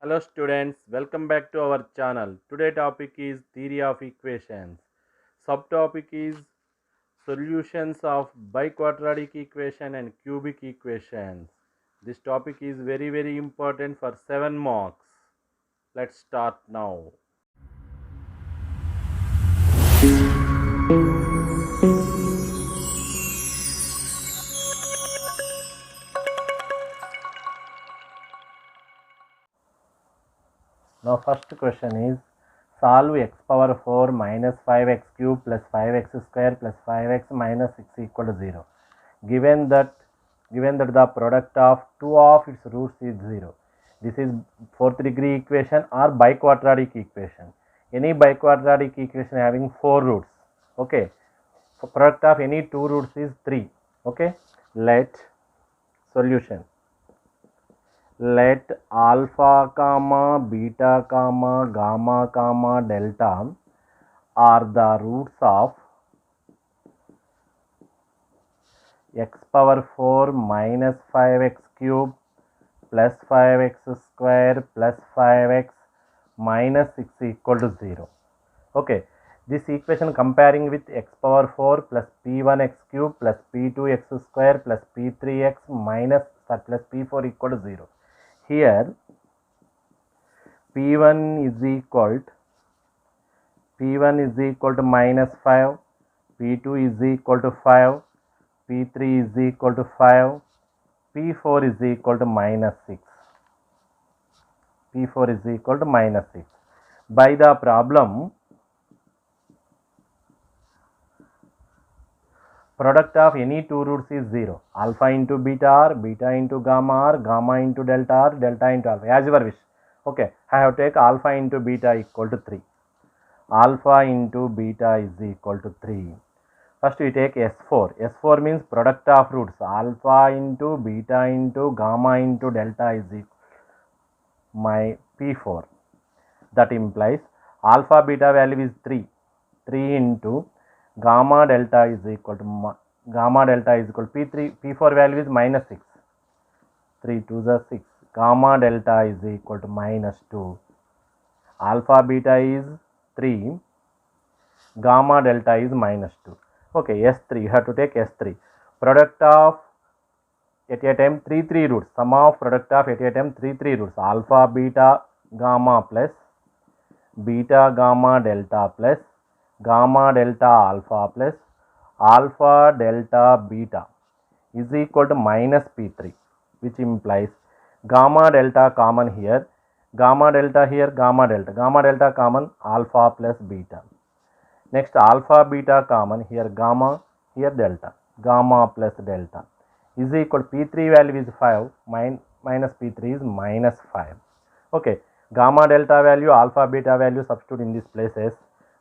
Hello students, welcome back to our channel. Today topic is theory of equations. Subtopic is solutions of biquadratic equation and cubic equations. This topic is very important for 7 marks. Let's start now. Now first question is solve x power 4 minus 5x cube plus 5x square plus 5x minus 6 equal to 0. Given that the product of two of its roots is 0. This is fourth degree equation or biquadratic equation. Any biquadratic equation having 4 roots. Okay. So product of any two roots is 3. Okay. Let solution. Let alpha comma beta comma gamma comma delta are the roots of x power 4 minus 5x cube plus 5x square plus 5x minus 6 equal to 0. Okay, this equation comparing with x power 4 plus p1x cube plus p2x square plus p3x minus plus p4 equal to 0. Here p1 is equal to minus 5, p2 is equal to 5, p3 is equal to 5, p4 is equal to minus 6. P4 is equal to minus 6. By the problem, product of any two roots is 0. Alpha into beta or beta into gamma or gamma into delta or delta into alpha, as your wish. Okay, I have take alpha into beta equal to 3. Alpha into beta is equal to 3. First we take S4. S4 means product of roots. Alpha into beta into gamma into delta is equal my P4. That implies alpha beta value is 3. 3 into gamma delta is equal to P3. P4 value is minus 6. 3 2 is 6. Gamma delta is equal to minus 2. Alpha beta is 3. Gamma delta is minus 2. Okay, S3. You have to take S3. Product of at a time 3 roots. Sum of product of at a time 3 roots. Alpha beta gamma plus beta gamma delta plus gamma delta alpha plus alpha delta beta is equal to minus P3, which implies gamma delta common here, gamma delta here, gamma delta common alpha plus beta. Next alpha beta common here, gamma here delta, gamma plus delta is equal to P3 value is 5 minus P3 is minus 5. Okay, gamma delta value, alpha beta value substitute in these places.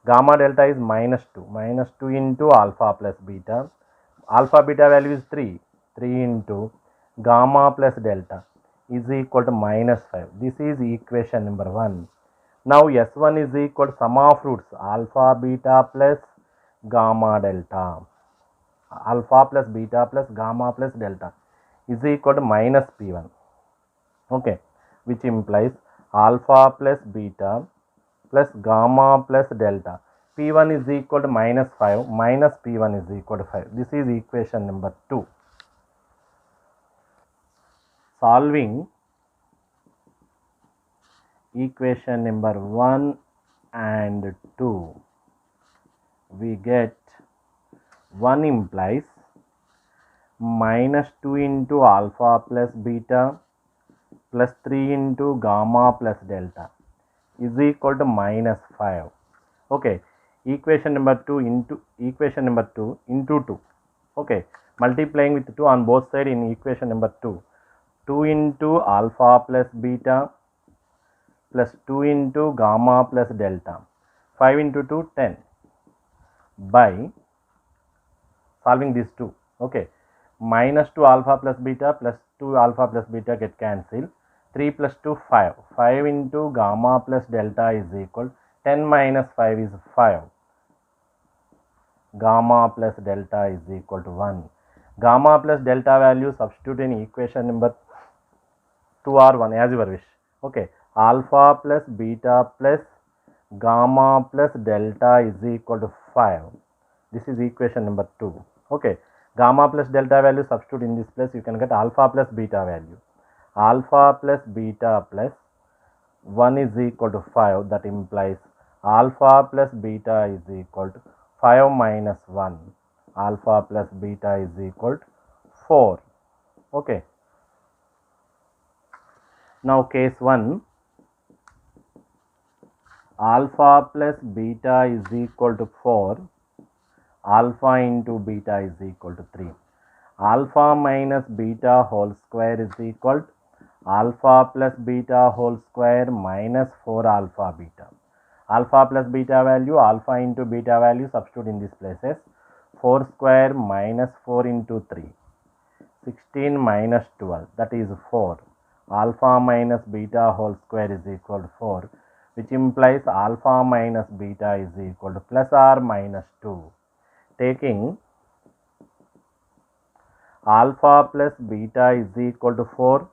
Gamma delta is minus 2 into alpha plus beta. Alpha beta value is 3 into gamma plus delta is equal to minus 5. This is equation number 1. Now S1 is equal to sum of roots alpha beta plus gamma delta. Alpha plus beta plus gamma plus delta is equal to minus P1. Okay, which implies alpha plus beta plus gamma plus delta. P1 is equal to minus 5 minus P1 is equal to 5. This is equation number 2. Solving equation number 1 and 2, we get 1 implies minus 2 into alpha plus beta plus 3 into gamma plus delta is equal to minus 5. Okay, equation number 2 into 2. Okay, multiplying with 2 on both sides in equation number 2. 2 into alpha plus beta plus 2 into gamma plus delta. 5 into 2, 10. By solving these two. Okay, minus 2 alpha plus beta plus 2 alpha plus beta get cancelled. 3 plus 2, 5. 5 into gamma plus delta is equal 10 minus 5 is 5. Gamma plus delta is equal to 1. Gamma plus delta value substitute in equation number 2 or 1 as your wish. Okay, alpha plus beta plus gamma plus delta is equal to 5. This is equation number 2. Okay, gamma plus delta value substitute in this place, you can get alpha plus beta value. Alpha plus beta plus 1 is equal to 5, that implies alpha plus beta is equal to 5 minus 1. Alpha plus beta is equal to 4. Okay, now case 1, alpha plus beta is equal to 4, alpha into beta is equal to 3. Alpha minus beta whole square is equal to alpha plus beta whole square minus 4 alpha beta. Alpha plus beta value, alpha into beta value substitute in these places. 4 square minus 4 into 3, 16 minus 12, that is 4. Alpha minus beta whole square is equal to 4, which implies alpha minus beta is equal to plus or minus 2. Taking alpha plus beta is equal to 4,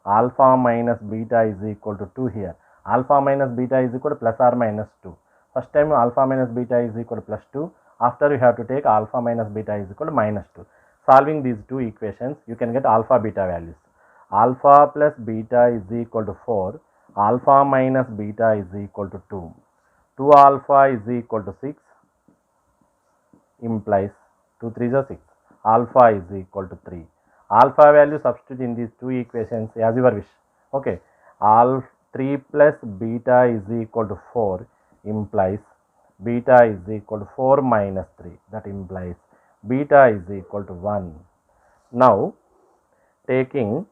alpha minus beta is equal to 2 here. Alpha minus beta is equal to plus or minus 2. First time alpha minus beta is equal to plus 2. After you have to take alpha minus beta is equal to minus 2. Solving these two equations, you can get alpha beta values. Alpha plus beta is equal to 4. Alpha minus beta is equal to 2. 2 alpha is equal to 6, implies 2 3s are 6. Alpha is equal to 3. Alpha value substitute in these two equations as your wish. Okay, 3 plus beta is equal to 4 implies beta is equal to 4 minus 3, that implies beta is equal to 1. Now taking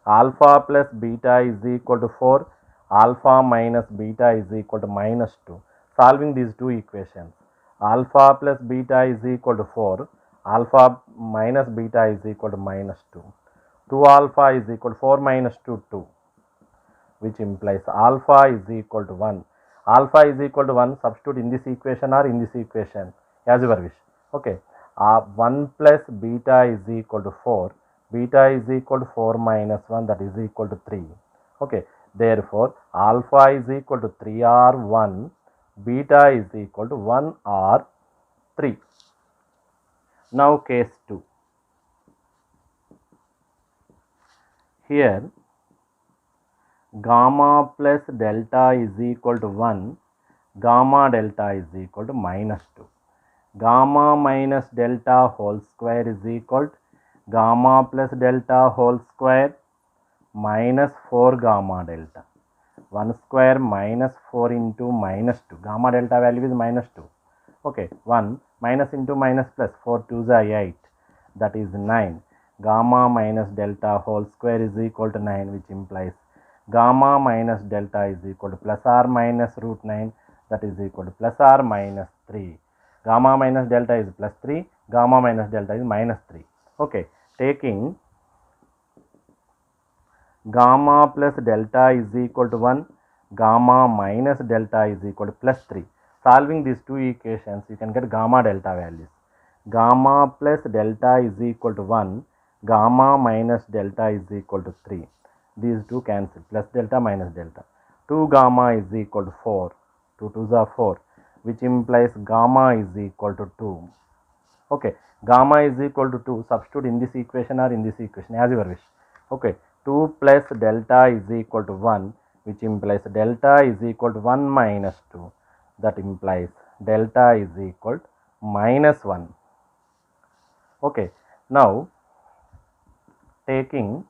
alpha plus beta is equal to 4, alpha minus beta is equal to minus 2. Solving these two equations, alpha plus beta is equal to 4, alpha minus beta is equal to minus 2. 2 alpha is equal to 4 minus 2, 2, which implies alpha is equal to 1. Alpha is equal to 1, substitute in this equation or in this equation as your wish. Okay, 1 plus beta is equal to 4, beta is equal to 4 minus 1, that is equal to 3. Okay, therefore alpha is equal to 3 or 1, beta is equal to 1 or 3. Now case 2. Here gamma plus delta is equal to 1, gamma delta is equal to minus 2. Gamma minus delta whole square is equal to gamma plus delta whole square minus 4 gamma delta. 1 square minus 4 into minus 2. Gamma delta value is minus 2. Okay, 1 minus into minus plus, 4 2s are 8, that is 9. Gamma minus delta whole square is equal to 9, which implies gamma minus delta is equal to plus or minus root 9, that is equal to plus or minus 3. Gamma minus delta is plus 3, gamma minus delta is minus 3. Okay, taking gamma plus delta is equal to 1, gamma minus delta is equal to plus 3. Solving these two equations, you can get gamma delta values. Gamma plus delta is equal to 1, gamma minus delta is equal to 3. These two cancel, plus delta minus delta. 2 gamma is equal to 4, 2 2s are 4, which implies gamma is equal to 2. Okay, gamma is equal to 2, substitute in this equation or in this equation as your wish. Okay, 2 plus delta is equal to 1, which implies delta is equal to 1 minus 2, that implies delta is equal to minus 1. Okay, now taking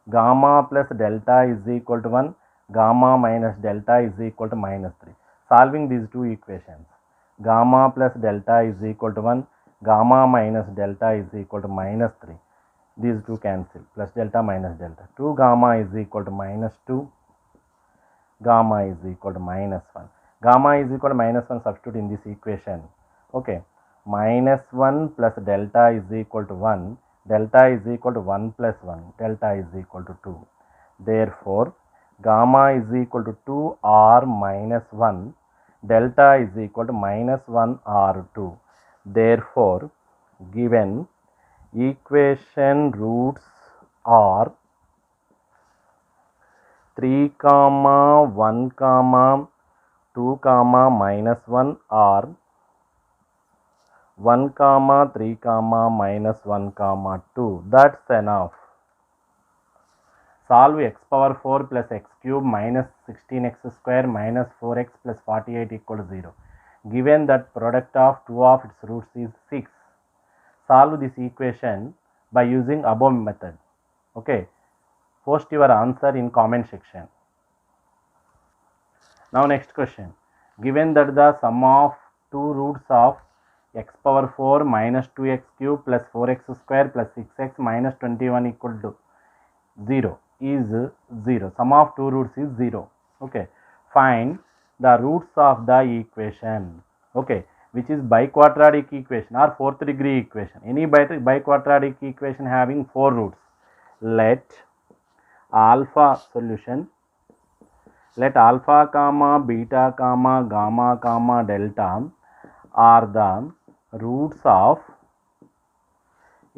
gamma plus delta is equal to 1, gamma minus delta is equal to minus 3. Solving these two equations, gamma plus delta is equal to 1, gamma minus delta is equal to minus 3. These two cancel, plus delta minus delta. 2 gamma is equal to minus 2, gamma is equal to minus 1. Gamma is equal to minus 1, substitute in this equation. Okay, minus 1 plus delta is equal to 1, delta is equal to 1 plus 1, delta is equal to 2. Therefore, gamma is equal to 2 or minus 1, delta is equal to minus 1 or 2. Therefore, given equation roots are 3 comma 1 comma 2 comma minus 1 or 1 comma 3 comma minus 1 comma 2. That's enough. Solve x power 4 plus x cube minus 16x square minus 4x plus 48 equal to 0. Given that product of two of its roots is 6. Solve this equation by using above method. Okay. Post your answer in comment section. Now next question. Given that the sum of two roots of x power 4 minus 2x cube plus 4x square plus 6x minus 21 equal to 0 is 0. Sum of two roots is 0. Okay. Find the roots of the equation. Okay. Which is biquadratic equation or fourth degree equation. Any biquadratic equation having 4 roots. Let alpha solution. Let alpha comma beta comma gamma comma delta are the roots of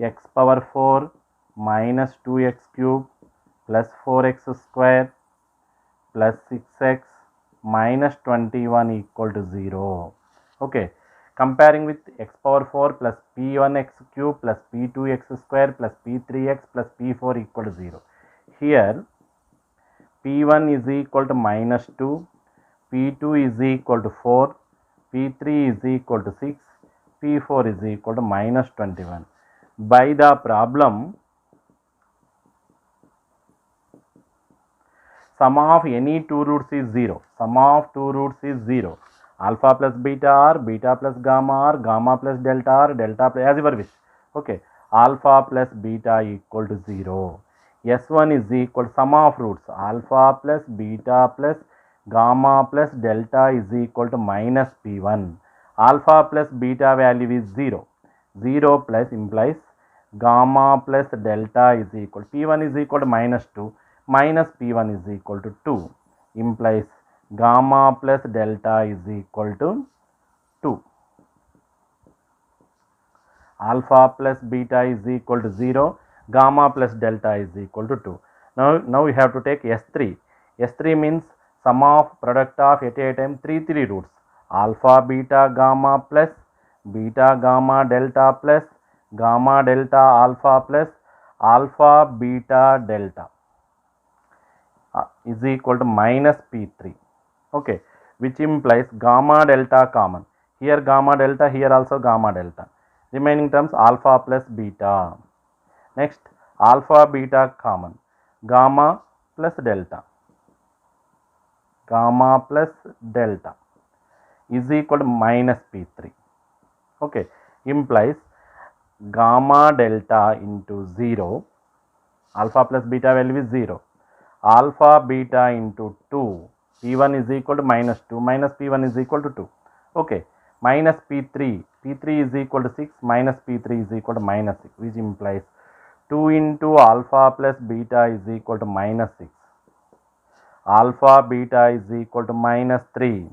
x power 4 minus 2x cube plus 4x square plus 6x minus 21 equal to 0. Okay. Comparing with x power 4 plus p1x cube plus p2x square plus p3x plus p4 equal to 0. Here p1 is equal to minus 2, p2 is equal to 4, p3 is equal to 6, p4 is equal to minus 21. By the problem, sum of any two roots is 0. Sum of two roots is 0. Alpha plus beta or beta plus gamma or gamma plus delta or delta plus, as your wish. Okay. Alpha plus beta equal to 0. S1 is equal to sum of roots. Alpha plus beta plus gamma plus delta is equal to minus p1. Alpha plus beta value is 0. 0 plus implies gamma plus delta is equal. P1 is equal to minus 2. Minus p1 is equal to 2 implies gamma plus delta is equal to 2. Alpha plus beta is equal to 0, gamma plus delta is equal to 2. Now we have to take S3. S3 means sum of product of at a time 3 roots. Alpha beta gamma plus beta gamma delta plus gamma delta alpha plus alpha beta delta is equal to minus p3. Okay, which implies gamma delta common. Here gamma delta, here also gamma delta. Remaining terms alpha plus beta. Next alpha beta common. Gamma plus delta. Gamma plus delta is equal to minus p3. Okay, implies gamma delta into 0. Alpha plus beta value is 0. Alpha beta into 2. P1 is equal to minus 2 minus P1 is equal to 2. Okay. Minus P3. P3 is equal to 6 minus P3 is equal to minus 6, which implies 2 into alpha plus beta is equal to minus 6. Alpha beta is equal to minus 3.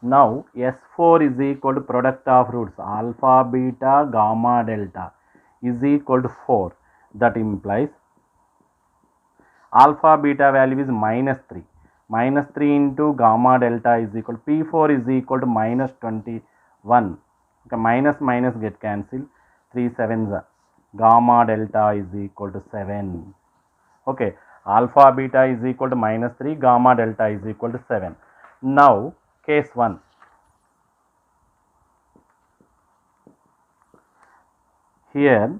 Now S4 is equal to product of roots alpha beta gamma delta is equal to 4. That implies alpha beta value is minus 3. Minus 3 into gamma delta is equal to P4 is equal to minus 21. Okay, minus minus get cancelled. 3 sevens. Gamma delta is equal to 7. Okay, alpha beta is equal to minus 3. Gamma delta is equal to 7. Now case 1. Here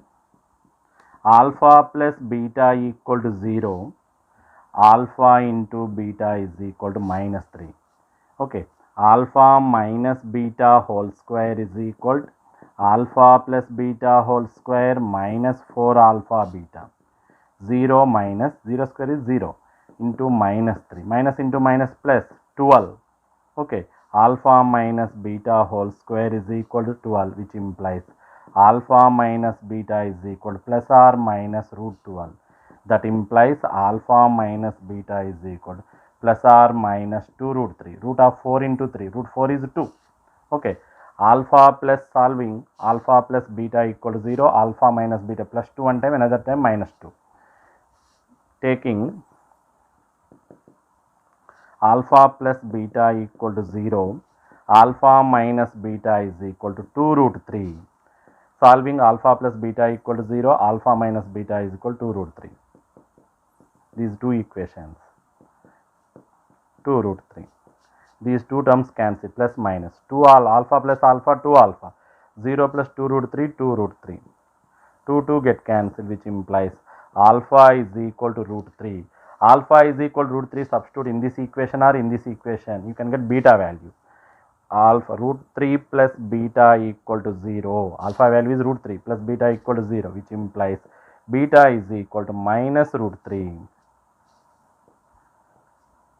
alpha plus beta equal to 0, alpha into beta is equal to minus 3. Okay, alpha minus beta whole square is equal to alpha plus beta whole square minus 4 alpha beta. 0 minus 0 square is 0 into minus 3. Minus into minus plus 12. Okay, alpha minus beta whole square is equal to 12, which implies alpha minus beta is equal to plus or minus root 12. That implies alpha minus beta is equal to plus or minus 2 root 3. Root of 4 into 3. Root 4 is 2. Okay. Alpha plus solving alpha plus beta equal to 0. Alpha minus beta plus 2 one time, another time minus 2. taking alpha plus beta equal to 0, alpha minus beta is equal to 2 root 3. Solving alpha plus beta equal to 0, alpha minus beta is equal to 2 root 3. These two equations, 2 root 3. These two terms cancel, plus minus. 2 alpha plus alpha, 2 alpha. 0 plus 2 root 3, 2 root 3. 2 get cancelled, which implies alpha is equal to root 3. Alpha is equal to root 3, substitute in this equation or in this equation, you can get beta value. Alpha root 3 plus beta equal to 0. Alpha value is root 3 plus beta equal to 0, which implies beta is equal to minus root 3.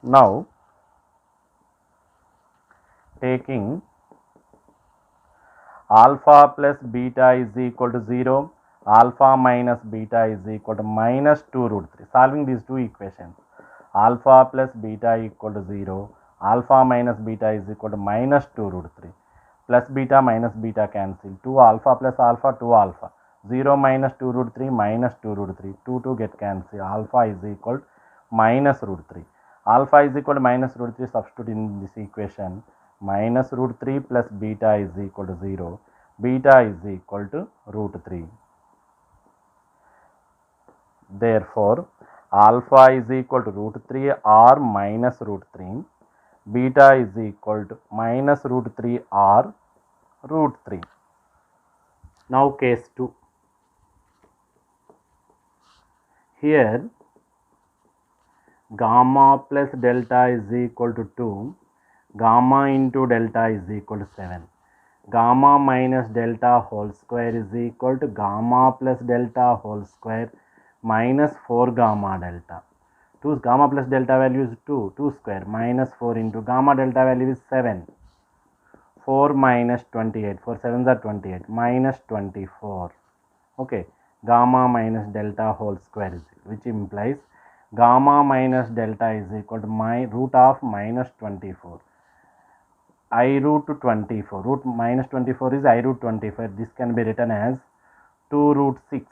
Now, taking alpha plus beta is equal to 0, alpha minus beta is equal to minus 2 root 3. Solving these two equations, alpha plus beta equal to 0, alpha minus beta is equal to minus 2 root 3. Plus beta minus beta cancel, 2 alpha plus alpha, 2 alpha. 0 minus 2 root 3 minus 2 root 3. 2 get cancelled, alpha is equal to minus root 3. Alpha is equal to minus root 3, substitute in this equation. Minus root 3 plus beta is equal to 0. Beta is equal to root 3. Therefore, alpha is equal to root 3 or minus root 3. Beta is equal to minus root 3 or root 3. Now case 2. Here gamma plus delta is equal to 2. Gamma into delta is equal to 7. Gamma minus delta whole square is equal to gamma plus delta whole square minus 4 gamma delta. 2 gamma plus delta value is 2, 2 square minus 4 into gamma delta value is 7. 4 minus 28, 4 sevens are 28, minus 24. Okay, gamma minus delta whole square is, which implies gamma minus delta is equal to root of minus 24. I root 24, root minus 24 is I root 24. This can be written as 2 root 6.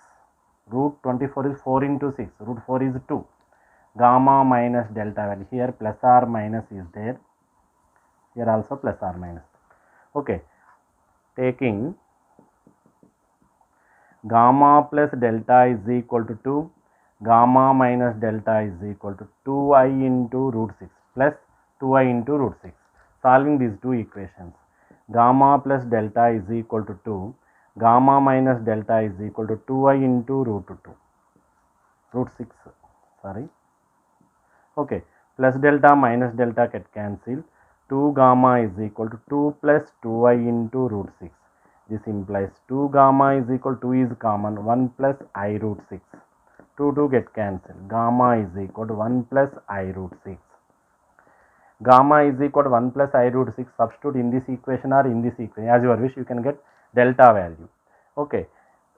Root 24 is 4 into 6, root 4 is 2. Gamma minus delta value, here plus or minus is there, here also plus or minus. Okay, taking gamma plus delta is equal to 2, gamma minus delta is equal to 2i into root 6 plus 2i into root 6. Solving these two equations, gamma plus delta is equal to 2, gamma minus delta is equal to 2i into root 2, root 6, sorry. Okay, plus delta minus delta get cancelled, 2 gamma is equal to 2 plus 2i into root 6. This implies 2 gamma is equal to 2 is common, 1 plus I root 6. 2 get cancelled, gamma is equal to 1 plus I root 6. Gamma is equal to 1 plus I root 6, substitute in this equation or in this equation, as you wish, you can get delta value. Okay,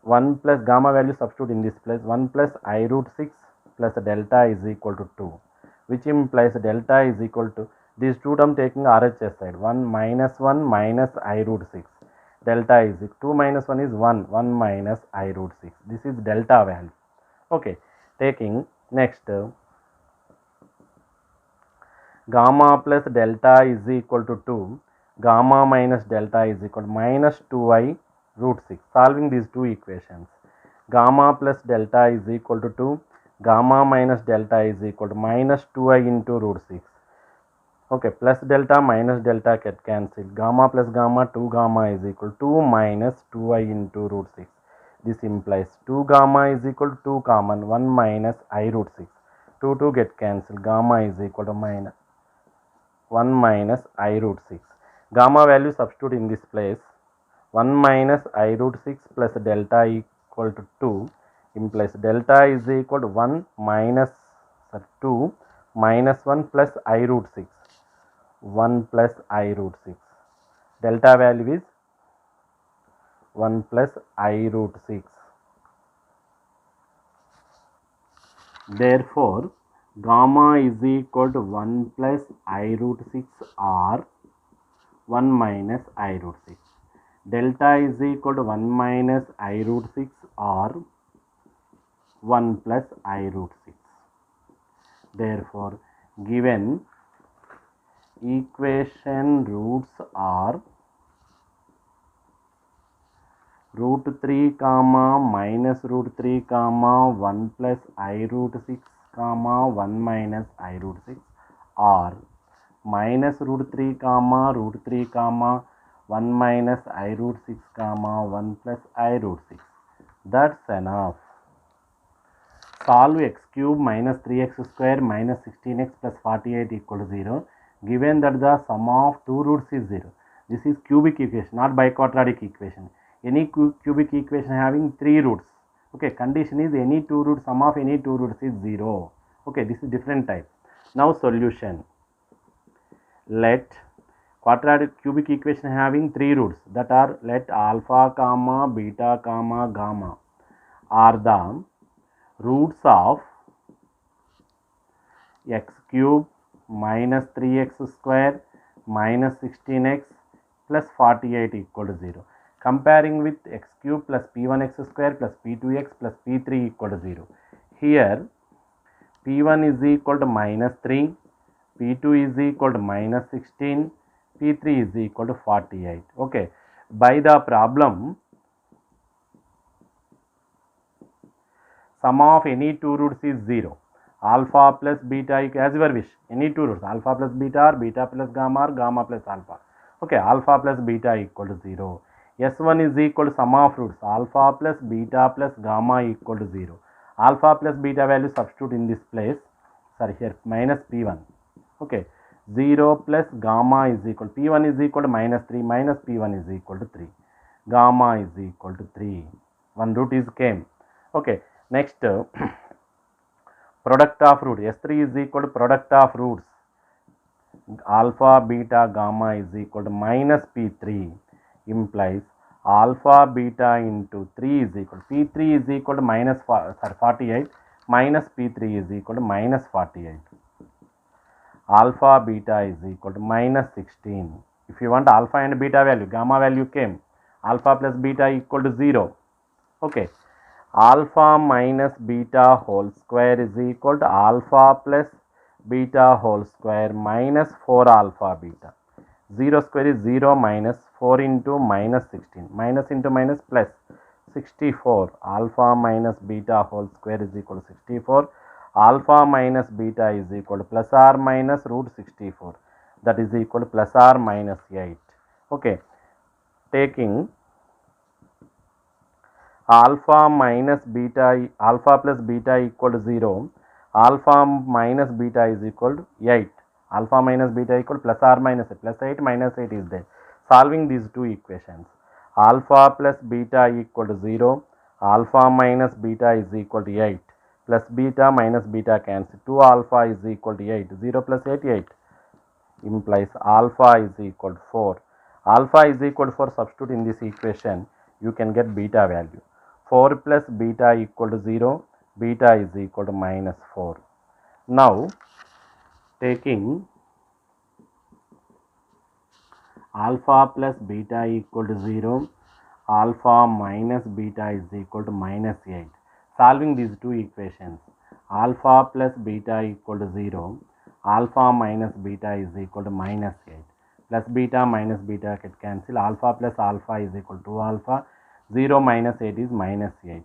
1 plus gamma value substitute in this place, 1 plus I root 6 plus delta is equal to 2, which implies delta is equal to, these two terms taking RHS side, 1 minus I root 6. Delta is 2 minus 1 is 1, 1 minus I root 6. This is delta value. Okay, taking next, gamma plus delta is equal to 2, gamma minus delta is equal to minus 2i root 6. Solving these two equations, gamma plus delta is equal to 2, gamma minus delta is equal to minus 2i into root 6. Okay, plus delta minus delta get cancelled, gamma plus gamma, 2 gamma is equal to 2 minus 2i into root 6. This implies 2 gamma is equal to 2 common, 1 minus I root 6. 2 get cancelled, gamma is equal to minus 1 minus I root 6. Gamma value substitute in this place, 1 minus I root 6 plus delta equal to 2 implies delta is equal to 1 minus 2 minus 1 plus I root 6. 1 plus I root 6. Delta value is 1 plus I root 6. Therefore, gamma is equal to 1 plus I root 6 or 1 minus I root 6. Delta is equal to 1 minus I root 6 or 1 plus I root 6. Therefore, given equation roots are root 3 comma minus root 3 comma 1 plus I root 6 comma 1 minus I root 6 or minus root 3 comma root 3 comma 1 minus I root 6 comma 1 plus I root 6. That's enough. Solve x cube minus 3x square minus 16x plus 48 equal to 0, given that the sum of two roots is 0. This is cubic equation, not biquadratic equation. Any cubic equation having three roots. Okay, condition is any two roots, sum of any two roots is 0. Okay, this is different type. Now solution. Let quadratic cubic equation having three roots, that are let alpha comma beta comma gamma are the roots of x cube minus 3x square minus 16x plus 48 equal to 0. Comparing with x cube plus p1x square plus p2x plus p3 equal to 0. Here p1 is equal to minus 3, p2 is equal to minus 16, p3 is equal to 48. Okay, by the problem, sum of any two roots is 0. Alpha plus beta, as your wish, any two roots, alpha plus beta or beta plus gamma or gamma plus alpha. Okay, alpha plus beta equal to 0. S1 is equal to sum of roots, alpha plus beta plus gamma equal to 0. Alpha plus beta value substitute in this place, sorry, here minus p1. Okay, 0 plus gamma is equal, p1 is equal to minus 3, minus p1 is equal to 3. Gamma is equal to 3. One root is came. Okay, next product of root, S3 is equal to product of roots, alpha beta gamma is equal to minus p3, implies alpha beta into 3 is equal to p3 is equal to minus 48, minus p3 is equal to minus 48. Alpha beta is equal to minus 16. If you want alpha and beta value, gamma value came, alpha plus beta equal to 0. Okay, alpha minus beta whole square is equal to alpha plus beta whole square minus 4 alpha beta. 0 square is 0 minus 4 into minus 16. Minus into minus plus 64. Alpha minus beta whole square is equal to 64. Alpha minus beta is equal to plus or minus root 64. That is equal to plus or minus 8. Okay. Taking alpha minus beta, alpha plus beta equal to 0, alpha minus beta is equal to 8. Alpha minus beta equal to plus or minus 8, plus 8 minus 8 is there. Solving these two equations, alpha plus beta equal to 0, alpha minus beta is equal to 8, plus beta minus beta cancel, 2 alpha is equal to 8, 0 plus 8, 8, implies alpha is equal to 4. Alpha is equal to 4, substitute in this equation, you can get beta value. 4 plus beta equal to 0, beta is equal to minus 4. Now, taking alpha plus beta equal to 0, alpha minus beta is equal to minus 8. Solving these two equations, alpha plus beta equal to 0, alpha minus beta is equal to minus 8. Plus beta minus beta get cancel, alpha plus alpha is equal to 2 alpha, 0 minus 8 is minus 8.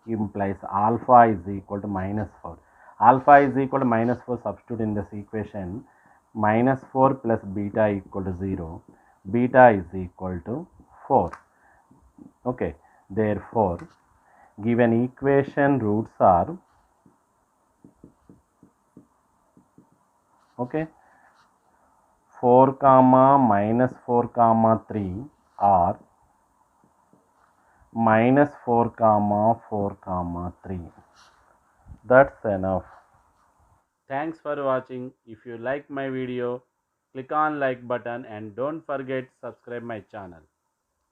Implies alpha is equal to minus 4. Alpha is equal to minus 4, substitute in this equation, minus 4 plus beta equal to 0, beta is equal to 4. Okay, therefore, given equation roots are, okay, 4 comma minus 4 comma 3 or minus 4 comma 4 comma 3. That's enough. Thanks for watching. If you like my video, click on like button and don't forget subscribe my channel.